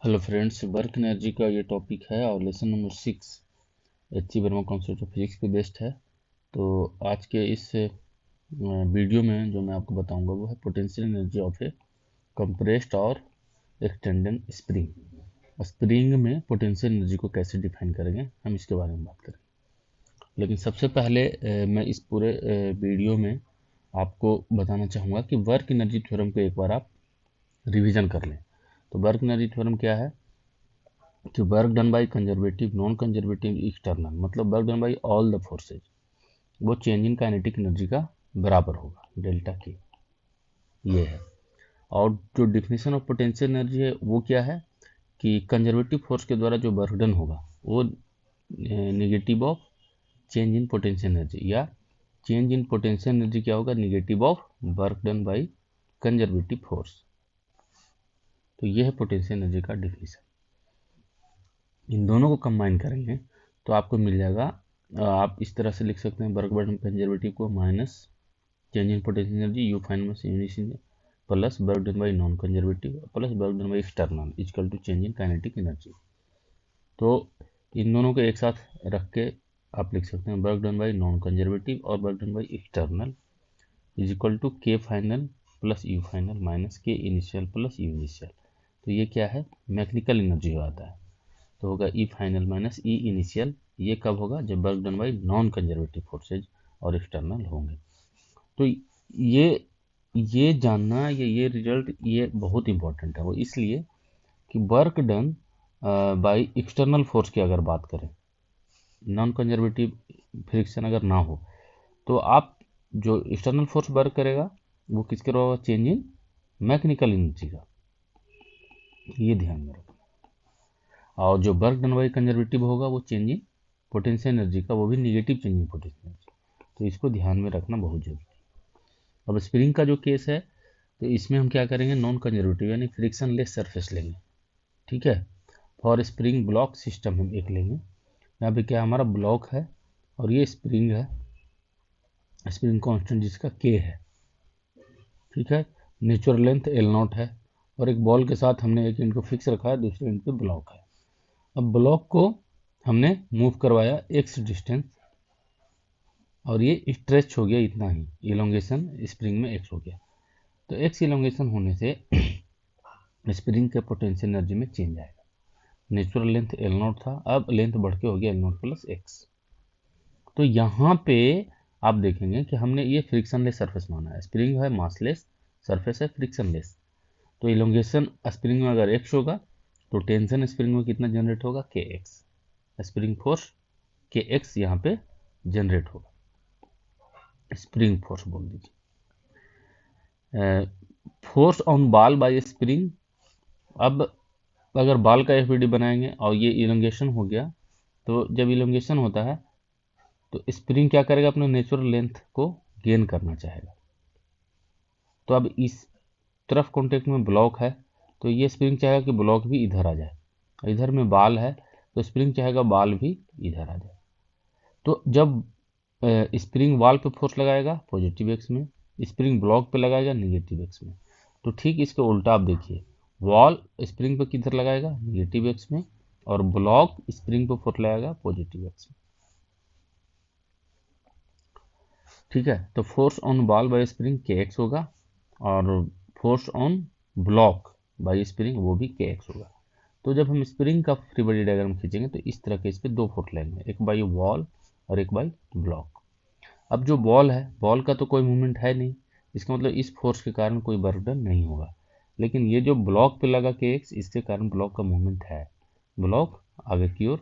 Hello friends, work energy का ये topic है और lesson number 6 H Verma concept of physics पे बेस्ड है। तो आज के इस वीडियो में जो मैं आपको बताऊंगा वो है potential energy of A compressed और एक्सटेंडेड स्प्रिंग। स्प्रिंग में पोटेंशियल एनर्जी को कैसे डिफाइन करेंगे, हम इसके बारे में बात करेंगे। लेकिन सबसे पहले मैं इस पूरे वीडियो में आपको बताना चाहूँगा कि वर्क एनर्जी थ्योरम को एक बार आप रिवीजन कर लें। तो वर्क एनर्जी थ्योरम क्या है कि work done by conservative, non conservative, external, मतलब work done by all the forces, वो चेंज इन काइनेटिक एनर्जी का बराबर होगा डेल्टा के। ये है। और जो डिफिनेशन ऑफ पोटेंशियल एनर्जी है वो क्या है कि कंजर्वेटिव फोर्स के द्वारा जो वर्क डन होगा वो negative of change in potential energy, या चेंज इन पोटेंशियल एनर्जी क्या होगा, negative of work done by conservative force. तो ये है पोटेंशियल एनर्जी का डिफिनेशन। इन दोनों को कंबाइन करेंगे तो आपको मिल जाएगा, आप इस तरह से लिख सकते हैं वर्क डन कंजर्वेटिव को minus change in potential energy U final plus work done by non conservative plus work done by external equal to change in kinetic energy. तो इन दोनों को एक साथ रख के आप लिख सकते हैं work done by non conservative और work done by external is equal to K final plus U final minus K initial plus U initial. तो ये क्या है, मैकेनिकल एनर्जी आता है। तो होगा ई फाइनल माइनस ई इनिशियल। ये कब होगा, जब work done by non conservative forces और एक्सटर्नल होंगे। तो ये जानना, ये रिजल्ट ये बहुत इंपॉर्टेंट है। वो इसलिए कि work done by external force की अगर बात करें, नॉन कंजर्वेटिव फ्रिक्शन अगर ना हो, तो आप जो एक्सटर्नल फोर्स वर्क करेगा वो किसके द्वारा होगा, चेंज इन मैकेनिकल एनर्जी का। ये ध्यान में रखना। और जो वर्क डन बाई कंजर्वेटिव होगा वो चेंज इन पोटेंशियल एनर्जी का, वो भी negative change in potential energy. तो इसको ध्यान में रखना बहुत जरूरी है। अब स्प्रिंग का जो केस है, तो इसमें हम क्या करेंगे, नॉन कंजर्वेटिव यानी फ्रिक्शन लेस सरफेस लेंगे। ठीक है। फॉर स्प्रिंग ब्लॉक सिस्टम हम एक लेंगे। यहाँ पे क्या हमारा ब्लॉक है और ये स्प्रिंग है, स्प्रिंग कांस्टेंट जिसका के है। ठीक है। नेचुरल लेंथ एल नॉट है और एक बॉल के साथ हमने एक एंड को फिक्स रखा है, दूसरे एंड पे ब्लॉक है। अब ब्लॉक को हमने मूव करवाया एक्स डिस्टेंस और ये स्ट्रेच हो गया इतना ही, इलोंगेशन स्प्रिंग में एक्स हो गया। तो एक्स इलोंगेशन होने से स्प्रिंग के पोटेंशियल एनर्जी में चेंज आएगा। नेचुरल लेंथ एल नॉट था, अब लेंथ बढ़ के हो गया एल नॉट प्लस एक्स। तो यहाँ पे आप देखेंगे कि हमने ये फ्रिक्शनलेस सरफेस माना है। स्प्रिंग है मासलेस, सरफेस है फ्रिक्शनलेस। तो इलोंगेशन स्प्रिंग में अगर एक्स होगा तो टेंशन स्प्रिंग में कितना जनरेट होगा, के एक्स। स्प्रिंग फोर्स के एक्स यहाँ पे जनरेट होगा, स्प्रिंग फोर्स बोल दीजिए। Force on ball by spring. अब अगर बॉल का एफबीडी बनाएंगे और ये इलोंगेशन हो गया, तो जब इलोंगेशन होता है तो स्प्रिंग क्या करेगा, अपने नेचुरल लेंथ को गेन करना चाहेगा। तो अब इस तरफ कॉन्टेक्ट में ब्लॉक है तो ये स्प्रिंग चाहेगा कि ब्लॉक भी इधर आ जाए। इधर में बॉल है तो स्प्रिंग चाहेगा बॉल भी इधर आ जाए। तो जब स्प्रिंग वॉल पे फोर्स लगाएगा पॉजिटिव एक्स में, स्प्रिंग ब्लॉक पे लगाएगा निगेटिव एक्स में। तो ठीक इसके उल्टा आप देखिए, वॉल स्प्रिंग पे किधर लगाएगा, निगेटिव एक्स में, और ब्लॉक स्प्रिंग पे फोर्स लगाएगा पॉजिटिव एक्स में। ठीक है। तो force on ball by spring के एक्स होगा और force on block bye spring वो भी के एक्स होगा। तो जब हम स्प्रिंग का फ्री बॉडी डायग्राम खींचेंगे तो इस तरह के इस पे दो फोर्स लेंगे, एक बाय वॉल और एक बाय ब्लॉक। अब जो बॉल है, बॉल का तो कोई मूवमेंट है नहीं, इसका मतलब इस फोर्स के कारण कोई वर्क डन नहीं होगा। लेकिन ये जो ब्लॉक पे लगा के एक्स, इसके कारण ब्लॉक का मूवमेंट है, ब्लॉक आगे की ओर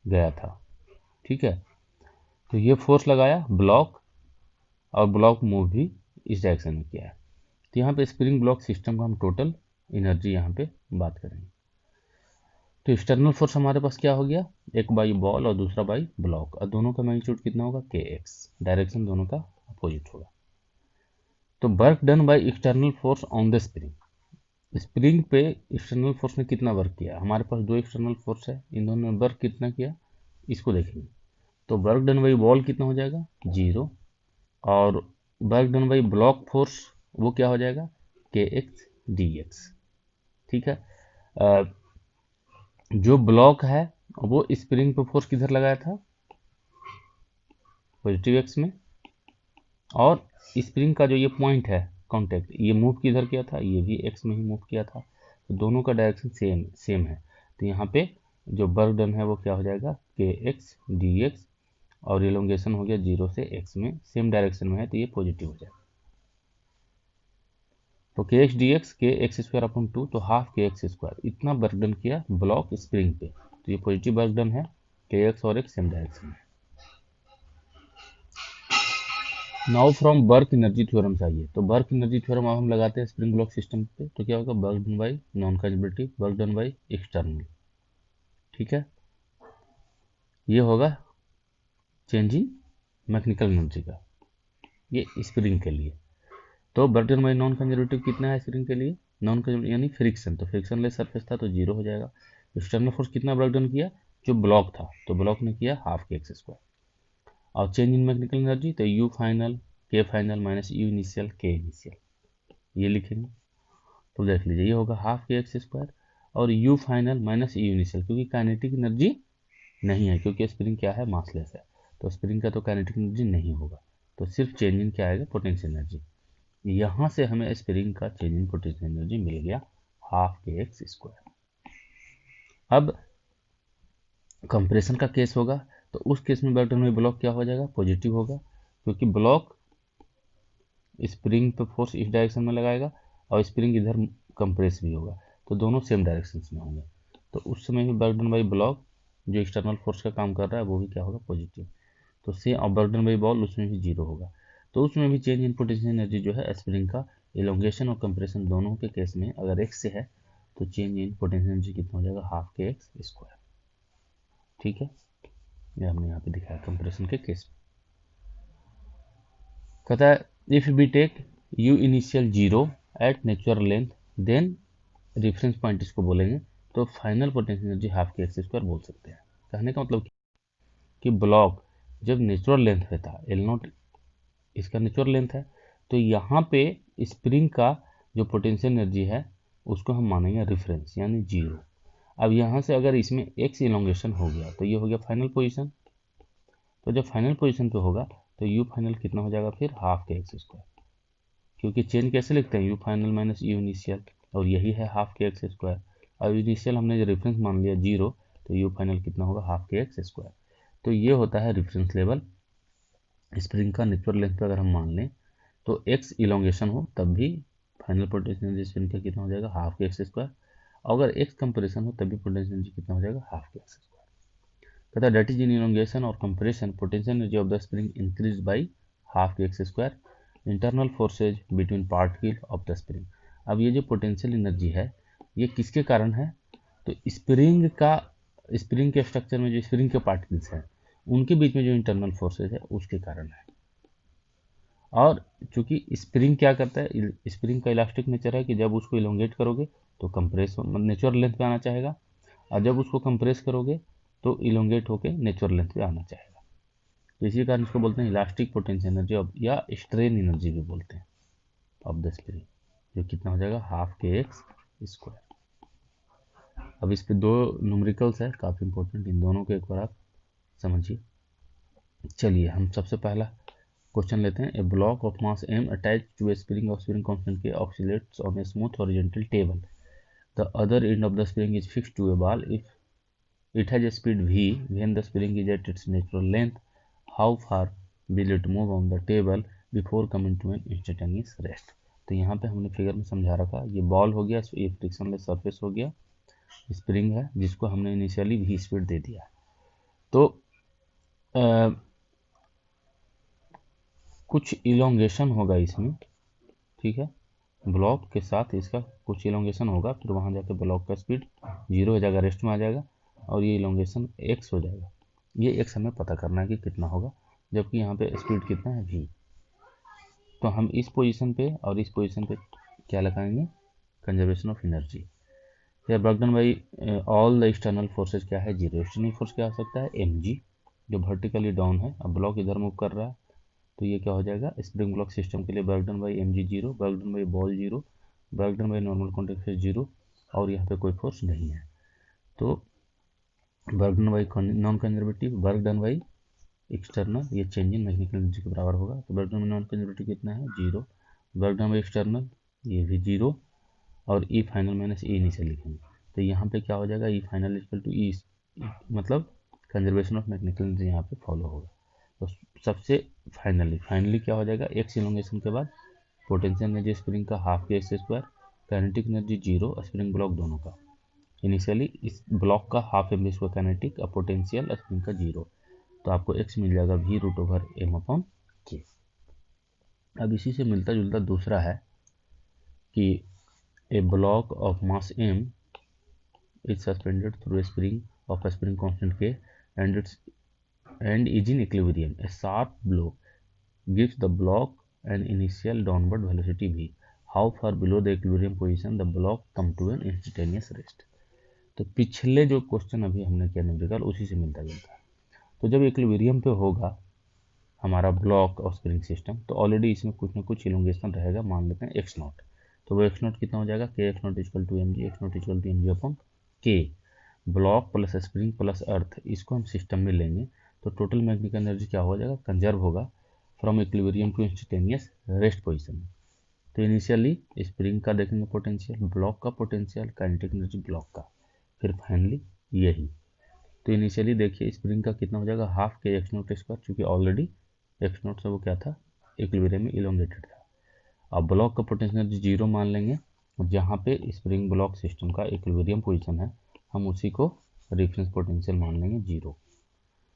गया था। ठीक है। तो ये फोर्स लगाया ब्लॉक और ब्लॉक मूव भी इस डायरेक्शन में किया है। तो यहाँ पे स्प्रिंग ब्लॉक सिस्टम का हम टोटल एनर्जी यहाँ पे बात करेंगे। तो एक्सटर्नल फोर्स हमारे पास क्या हो गया, एक बाई बॉल और दूसरा बाई ब्लॉक, और दोनों का मैग्नीट्यूड कितना होगा, के एक्स। डायरेक्शन दोनों का अपोजिट होगा। तो work done by external force on the spring. Spring पे एक्सटर्नल फोर्स ने कितना वर्क किया, हमारे पास दो एक्सटर्नल फोर्स है, इन दोनों ने वर्क कितना किया इसको देखेंगे। तो वर्क डन बाई बॉल कितना हो जाएगा, 0, और work done by block force वो क्या हो जाएगा, के एक्स डी एक्स। ठीक है। जो ब्लॉक है वो स्प्रिंग पे फोर्स किधर लगाया था, पॉजिटिव एक्स में, और स्प्रिंग का जो ये पॉइंट है कांटेक्ट, ये मूव किधर किया था, ये भी एक्स में ही मूव किया था। तो दोनों का डायरेक्शन सेम है। तो यहाँ पे जो वर्क डन है वो क्या हो जाएगा, के एक्स डी एक्स, और इलोंगेशन हो गया 0 से x में, सेम डायरेक्शन में है तो ये पॉजिटिव हो जाएगा। तो के एक्स डी एक्स के एक्स स्क्वायर अपॉन 2, तो हाफ के एक्स स्क्वायर, इतना वर्क डन किया ब्लॉक स्प्रिंग पे, तो ये पॉजिटिव वर्क डन है, के एक्स और एक्स सेम डायरेक्शन में। Now from work energy theorem चाहिए, तो वर्क एनर्जी थ्योरम अब हम लगाते हैं स्प्रिंग ब्लॉक सिस्टम पे। तो क्या होगा, work done by non conservative, work done by external, ठीक है। ये होगा चेंज इन मैकेनिकल एनर्जी का, ये स्प्रिंग के लिए। तो work done by non conservative कितना है स्प्रिंग के लिए, नॉन कंजर्वेटिव यानी फ्रिक्शन, तो फ्रिक्शन लेस सरफेस था तो 0 हो जाएगा। एक्सटर्नल फोर्स कितना वर्क डन किया, जो ब्लॉक था, तो ब्लॉक ने किया हाफ के एक्स स्क्वायर। और चेंज इन मैकेनिकल एनर्जी, तो यू फाइनल के फाइनल माइनस यू इनिशियल के इनिशियल, ये लिखेंगे। तो देख लीजिए ये होगा हाफ के एक्स स्क्वायर और you final minus you initial, क्योंकि काइनेटिक एनर्जी नहीं है, क्योंकि स्प्रिंग क्या है, मासलेस है, तो स्प्रिंग का तो काइनेटिक एनर्जी नहीं होगा, तो सिर्फ चेंज इन क्या आएगा, पोटेंशियल एनर्जी। यहाँ से हमें स्प्रिंग का चेंज इन पोटेंशियल एनर्जी मिल गया हाफ के एक्स स्क्वायर। अब कंप्रेशन का केस होगा, तो उस केस में वर्क डन बाई ब्लॉक क्या हो जाएगा, पॉजिटिव होगा, क्योंकि ब्लॉक स्प्रिंग पे फोर्स इस डायरेक्शन में लगाएगा और स्प्रिंग इधर कंप्रेस भी होगा, तो दोनों सेम डायरेक्शन में होंगे। तो उस समय भी वर्क डन बाई ब्लॉक जो एक्सटर्नल फोर्स का काम कर रहा है वो भी क्या होगा, पॉजिटिव। तो सेम, और वर्क डन बाई बॉल उसमें भी 0 होगा। तो उसमें भी चेंज इन पोटेंशियल एनर्जी जो है स्प्रिंग का इलोंगेशन और कंप्रेशन दोनों के केस में अगर एक्स से है तो चेंज इन पोटेंशियल एनर्जी कितना हो जाएगा, हाफ के एक्स स्क्वायर, ठीक है। ये हमने यहाँ पे दिखाया कंप्रेशन के केस में। कहता है if we take U initial 0 at natural length then reference point इसको बोलेंगे, तो final potential energy half k x square बोल सकते हैं। कहने का मतलब कि ब्लॉक जब नेचुरल लेंथ पे था, एल नॉट इसका नेचुरल लेंथ है, तो यहाँ पे स्प्रिंग का जो पोटेंशियल एनर्जी है उसको हम मानेंगे रेफरेंस यानी 0। अब यहाँ से अगर इसमें एक्स इलोंगेशन हो गया तो ये हो गया फाइनल पोजीशन, तो जब फाइनल पोजीशन पे होगा तो यू फाइनल कितना हो जाएगा फिर, हाफ के एक्स स्क्वायर, क्योंकि चेंज कैसे लिखते हैं, you final minus you initial, और यही है हाफ के एक्स स्क्वायर। अब इनिशियल हमने जो रेफरेंस मान लिया 0, तो यू फाइनल कितना होगा, हाफ के एक्स स्क्वायर। तो ये होता है रेफरेंस लेवल स्प्रिंग का। नेचुरल लेंथ पे अगर हम मान लें तो एक्स इलोंगेशन हो तब भी फाइनल पोटेंशियल एनर्जी स्प्रिंग का कितना हो जाएगा, हाफ के एक्स स्क्वायर। अगर एक्स कंप्रेशन हो तब भी पोटेंशियल एनर्जी कितना हो जाएगा, हाफ के एक्स स्क्वायर। कहता है डेट इज इन इलोंगेशन और compression potential energy of the spring increase by half k x square, internal forces between particle of the spring. अब ये जो पोटेंशियल एनर्जी है ये किसके कारण है, तो स्प्रिंग के स्ट्रक्चर में जो स्प्रिंग के पार्टिकल्स हैं उनके बीच में जो इंटरनल फोर्सेज है उसके कारण है। और चूंकि स्प्रिंग क्या करता है, स्प्रिंग का इलास्टिक नेचर है कि जब उसको इलोंगेट करोगे तो कंप्रेस नेचुरल लेंथ पे आना चाहेगा, और जब उसको कंप्रेस करोगे तो इलोंगेट होके नेचुरल लेंथ पे आना चाहेगा। तो इसी कारण इसको बोलते हैं इलास्टिक पोटेंशियल एनर्जी ऑफ, या स्ट्रेन एनर्जी भी बोलते हैं, ऑफ द स्प्रिंग, जो कितना हो जाएगा, हाफ के एक्स स्क्वायर। अब इस पे दो न्यूमेरिकल्स है काफ़ी इंपॉर्टेंट, इन दोनों को एक बार आप समझिए। चलिए हम सबसे पहला क्वेश्चन लेते हैं। A block of mass m attach to a spring of spring constant k oscillates on a smooth horizontal table, the other end of the spring is fixed to a ball, if it has a speed v when the spring is at its natural length, how far will it move on the table before coming to an instantaneous rest। तो यहाँ पे हमने figure में समझा रखा, ये ball हो गया, ये फ्रिक्शनलेस सरफेस हो गया, स्प्रिंग है जिसको हमने इनिशियली v स्पीड दे दिया। तो कुछ इलोंगेशन होगा इसमें, ठीक है, ब्लॉक के साथ इसका कुछ इलोंगेशन होगा, फिर वहाँ जाके ब्लॉक का स्पीड 0 हो जाएगा, रेस्ट में आ जाएगा, और ये इलोंगेशन x हो जाएगा। ये x हमें पता करना है कि कितना होगा, जबकि यहाँ पे स्पीड कितना है v। तो हम इस पोजीशन पे और इस पोजीशन पे क्या लगाएंगे, कंजर्वेशन ऑफ एनर्जी। फिर work done by all the external forces क्या है, 0। एक्सटर्नल फोर्स क्या हो सकता है, mg, जो वर्टिकली डाउन है। अब ब्लॉक इधर मूव कर रहा है तो ये क्या हो जाएगा, स्प्रिंग ब्लॉक सिस्टम के लिए work done by mg 0, work done by ball 0, work done by normal contact force 0, और यहाँ पे कोई फोर्स नहीं है। तो work done by non conservative, work done by external, ये चेंज इन मैग्नेटिक एनर्जी के बराबर होगा। तो work done by non conservative कितना है, 0। वर्क डन बाई एक्सटर्नल ये भी 0, और ई फाइनल माइनस ई इनिशियल लिखेंगे। तो यहाँ पे क्या हो जाएगा, ई फाइनल इक्वल टू ई, मतलब कंजर्वेशन ऑफ मैग्नेटिक एनर्जी यहाँ पे फॉलो होगा। तो सबसे फाइनली क्या हो जाएगा, एक्स इलोंगेशन के बाद पोटेंशियल एनर्जी स्प्रिंग का half k x square, kinetic energy 0 spring block दोनों का। इनिशियली इस ब्लॉक का हाफ एम स्क्वायर काइनेटिक और पोटेंशियल स्प्रिंग का 0, तो आपको एक्स मिल जाएगा v root over m upon k. अब इसी से मिलता जुलता दूसरा है कि a block of mass m is suspended through a spring of a spring constant k and is in equilibrium. A sharp blow gives the block an initial downward velocity v. How far below the equilibrium position the block come to an instantaneous rest. तो पिछले जो question अभी हमने किया numerical उसी से मिलता जुलता है। तो जब इक्विलिब्रियम पे होगा हमारा ब्लॉक और स्प्रिंग सिस्टम, तो ऑलरेडी इसमें कुछ ना कुछ इलोंगेशन रहेगा, मान लेते हैं एक्स नॉट। तो वो एक्स नॉट कितना हो जाएगा, k x naught equal to m g, x naught equal to m g upon k. Block plus spring plus earth, इसको हम सिस्टम में लेंगे तो टोटल मैग्नेटिक एनर्जी क्या हो जाएगा, कंजर्व होगा from equilibrium to instantaneous rest position में। तो इनिशियली स्प्रिंग का देखेंगे पोटेंशियल, ब्लॉक का पोटेंशियल, काइनेटिक एनर्जी ब्लॉक का, फिर फाइनली यही। तो इनिशियली देखिए स्प्रिंग का कितना हो जाएगा, half k x not square, चूँकि ऑलरेडी एक्स नॉट से वो क्या था, इक्विलिब्रियम में इलोंगेटेड था। अब ब्लॉक का पोटेंशियल एनर्जी 0 मान लेंगे, और जहाँ पे स्प्रिंग ब्लॉक सिस्टम का इक्विलिब्रियम पोजीशन है हम उसी को रेफरेंस पोटेंशियल मान लेंगे 0,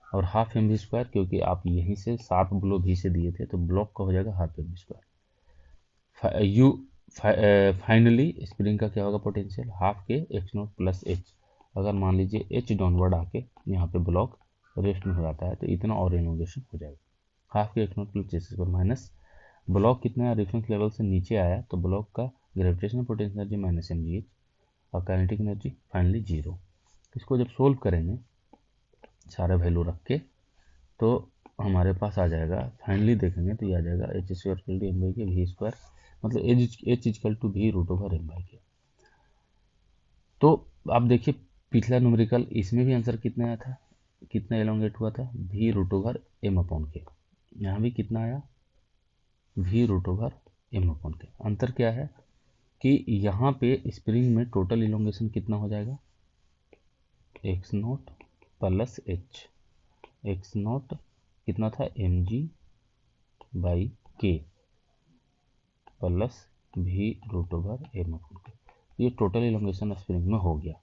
और हाफ एम वी स्क्वायर, क्योंकि आप यहीं से शार्प ब्लो भी से दिए थे तो ब्लॉक का हो जाएगा half m v square. Finally spring का क्या होगा potential, half k x naught plus h. अगर मान लीजिए एच डाउनवर्ड आके यहाँ पे ब्लॉक रेस्ट में हो जाता है तो इतना और इनोवेशन हो जाएगा, half k x naught plus H square minus block कितना है, रेफरेंस लेवल से नीचे आया तो ब्लॉक का gravitational potential energy minus m g h, और काइनेटिक एनर्जी फाइनली 0। इसको जब सोल्व करेंगे सारे वैल्यू रख के तो हमारे पास आ जाएगा, फाइनली देखेंगे तो ये आ जाएगा h square equal to m by k v square, मतलब h equal to v root over m by k. तो आप देखिए पिछला न्यूमेरिकल इसमें भी आंसर कितना आया था, कितना एलोंगेट हुआ था, v root over m upon k. यहाँ भी कितना आया, v root over m upon k. अंतर क्या है कि यहाँ पे स्प्रिंग में टोटल इलोंगेशन कितना हो जाएगा, x naught plus h, x naught कितना था, m g by k plus v root over m upon k. ये टोटल इलोंगेशन स्प्रिंग में हो गया,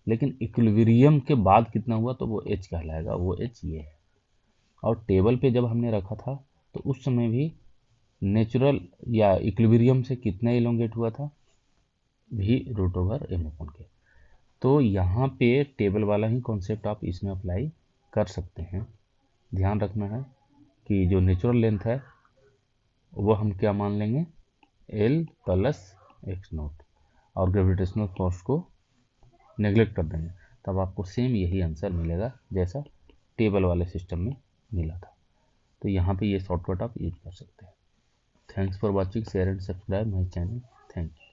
लेकिन इक्विलिब्रियम के बाद कितना हुआ तो वो एच कहलाएगा, वो एच ये है। और टेबल पे जब हमने रखा था तो उस समय भी नेचुरल या इक्विलिब्रियम से कितना इलोंगेट हुआ था, v root over m upon k. तो यहाँ पे टेबल वाला ही कॉन्सेप्ट आप इसमें अप्लाई कर सकते हैं। ध्यान रखना है कि जो नेचुरल लेंथ है वो हम क्या मान लेंगे, एल प्लस एक्स नॉट, और ग्रेविटेशनल फोर्स को नेग्लेक्ट कर देंगे, तब आपको सेम यही आंसर मिलेगा जैसा टेबल वाले सिस्टम में मिला था। तो यहाँ पे ये शॉर्टकट आप यूज कर सकते हैं। Thanks for watching, share and subscribe my channel. Thank you.